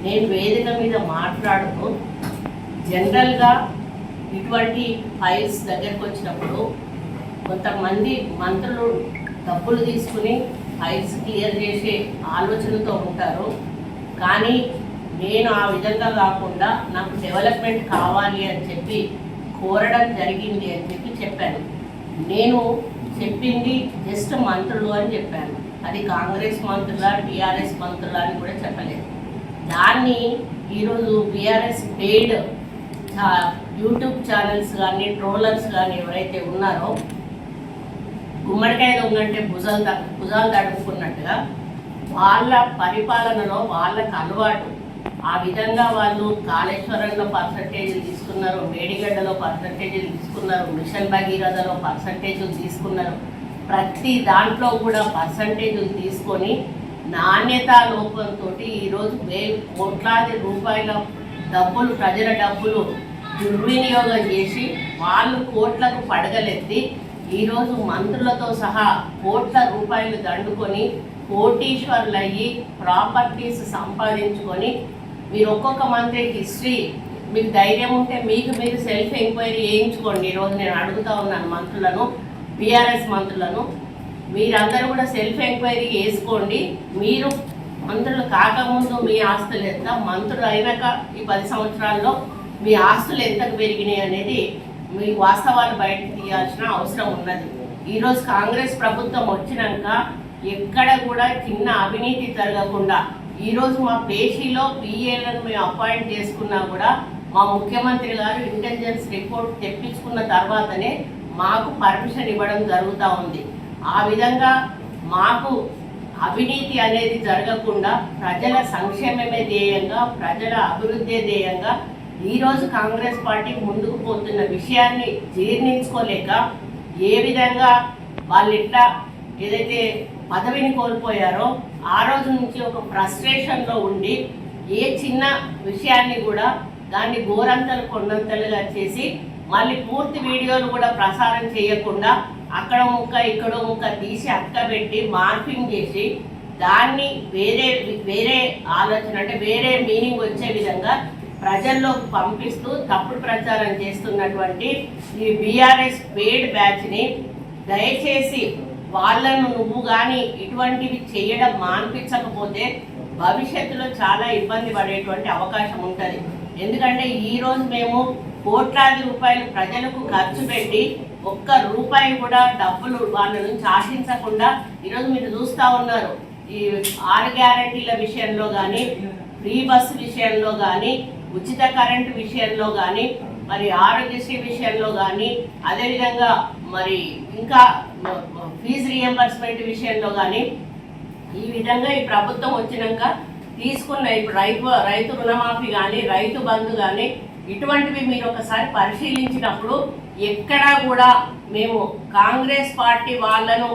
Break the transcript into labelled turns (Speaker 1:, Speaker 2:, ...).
Speaker 1: నేను వేదిక మీద మాట్లాడుతూ జనరల్గా ఇటువంటి ఫైల్స్ దగ్గరకు వచ్చినప్పుడు కొంతమంది మంత్రులు డబ్బులు తీసుకుని ఫైల్స్ క్లియర్ చేసే ఆలోచనతో ఉంటారు. కానీ నేను ఆ విధంగా కాకుండా నాకు డెవలప్మెంట్ కావాలి అని చెప్పి కోరడం జరిగింది అని చెప్పాను. నేను చెప్పింది జస్ట్ మంత్రులు అని చెప్పాను. అది కాంగ్రెస్ మంత్రులా టీఆర్ఎస్ మంత్రులా అని కూడా చెప్పలేదు. దాన్ని ఈరోజు బీఆర్ఎస్ పెయిడ్ యూట్యూబ్ ఛానల్స్ కానీ ట్రోలర్స్ కానీ ఎవరైతే ఉన్నారో గుమ్మడికాయ దొంగంటే భుజాలు తడుపుకున్నట్టుగా వాళ్ళ పరిపాలనలో వాళ్ళకు అలవాటు ఆ విధంగా వాళ్ళు కాళేశ్వరంలో పర్సంటేజీలు తీసుకున్నారు, మేడిగడ్డలో పర్సంటేజీలు తీసుకున్నారు, మిషన్ భగీరథలో పర్సంటేజీలు తీసుకున్నారు. ప్రతి దాంట్లో కూడా పర్సంటేజీలు తీసుకొని నాణ్యతా లోపంతో ఈరోజు కోట్లాది రూపాయల డబ్బులు ప్రజల డబ్బులు దుర్వినియోగం చేసి వాళ్ళు కోట్లకు పడగలెత్తి ఈరోజు మంత్రులతో సహా కోట్ల రూపాయలు దండుకొని కోటీశ్వర్లు అయ్యి ప్రాపర్టీస్ సంపాదించుకొని మీరు ఒక్కొక్క మంత్రి హిస్టరీ మీకు ధైర్యం ఉంటే మీకు మీరు సెల్ఫ్ ఎంక్వైరీ చేయించుకోండి. ఈరోజు నేను అడుగుతా ఉన్నాను మంత్రులను, బీఆర్ఎస్ మంత్రులను, మీరందరూ కూడా సెల్ఫ్ ఎంక్వైరీ చేసుకోండి. మీరు మంత్రులు కాకముందు మీ ఆస్తులు ఎంత, మంత్రులు అయినాక ఈ 10 సంవత్సరాల్లో మీ ఆస్తులు ఎంతకు పెరిగినాయి అనేది మీ వాస్తవాలు బయటకు తీయాల్సిన అవసరం ఉన్నది. ఈరోజు కాంగ్రెస్ ప్రభుత్వం వచ్చినాక ఎక్కడ కూడా చిన్న అవినీతి జరగకుండా ఈరోజు మా పేషీలో పిఏలను మేము అపాయింట్ చేసుకున్నా కూడా మా ముఖ్యమంత్రి గారు ఇంటెలిజెన్స్ రిపోర్ట్ తెప్పించుకున్న తర్వాతనే మాకు పర్మిషన్ ఇవ్వడం జరుగుతూ ఉంది. ఆ విధంగా మాకు అవినీతి అనేది జరగకుండా ప్రజల సంక్షేమమే ధ్యేయంగా, ప్రజల అభివృద్ధి ధ్యేయంగా ఈరోజు కాంగ్రెస్ పార్టీ ముందుకు పోతున్న విషయాన్ని జీర్ణించుకోలేక ఏ విధంగా వాళ్ళు ఇట్లా ఏదైతే పదవిని కోల్పోయారో ఆ రోజు నుంచి ఒక ఫ్రస్ట్రేషన్లో ఉండి ఏ చిన్న విషయాన్ని కూడా దాన్ని గోరంతలు కొండంతలుగా చేసి మళ్ళీ పూర్తి వీడియోలు కూడా ప్రసారం చేయకుండా అక్కడ ముక్క ఇక్కడ ముక్క తీసి అక్కబెట్టి మార్పింగ్ చేసి దాన్ని వేరే ఆలోచన అంటే వేరే మీనింగ్ వచ్చే విధంగా ప్రజల్లోకి పంపిస్తూ తప్పుడు ప్రచారం చేస్తున్నటువంటి ఈ బీఆర్ఎస్ పెయిడ్ బ్యాచ్ని దయచేసి వాళ్ళను నువ్వు కానీ ఇటువంటివి చేయడం మాన్పించకపోతే భవిష్యత్తులో చాలా ఇబ్బంది పడేటువంటి అవకాశం ఉంటుంది. ఎందుకంటే ఈరోజు మేము కోట్లాది రూపాయలు ప్రజలకు ఖర్చు పెట్టి ఒక్క రూపాయి కూడా డబ్బులు వాళ్ళ నుంచి ఆశించకుండా ఈరోజు మీరు చూస్తూ ఉన్నారు. ఈ 6 గ్యారంటీల విషయంలో కానీ, ఫ్రీ బస్సు విషయంలో కానీ, ఉచిత కరెంటు విషయంలో కానీ, మరి ఆరోగ్యశ్రీ విషయంలో కానీ, అదేవిధంగా మరి ఇంకా ఫీజు రియంబర్స్మెంట్ విషయంలో కానీ ఈ విధంగా ఈ ప్రభుత్వం వచ్చినాక తీసుకున్న ఇప్పుడు రైతు రుణమాఫీ కానీ, రైతు బంధు కానీ ఇటువంటివి మీరు ఒకసారి పరిశీలించినప్పుడు ఎక్కడా కూడా మేము కాంగ్రెస్ పార్టీ వాళ్ళను